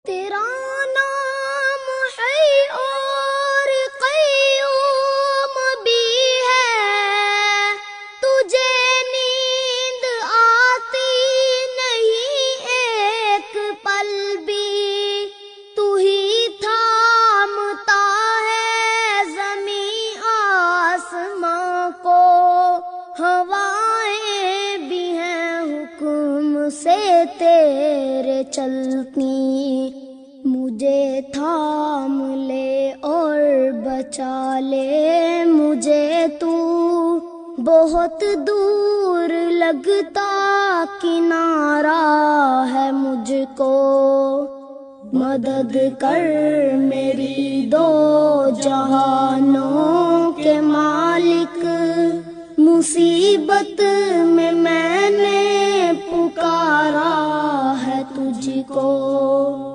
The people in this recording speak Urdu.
تیرا نام حی اور قیوم بھی ہے، تجھے نیند آتی نہیں ایک پل بھی، تو ہی تھامتا ہے زمین آسمان کو، ہوائیں بھی ہیں حکم سے تیرے چلتی، مجھے تھام لے اور بچا لے مجھے تو، بہت دور لگتا کنارہ ہے مجھ کو، مدد کر میری دو جہانوں کے مالک، مصیبت میں نے پکارا ہے تجھ کو۔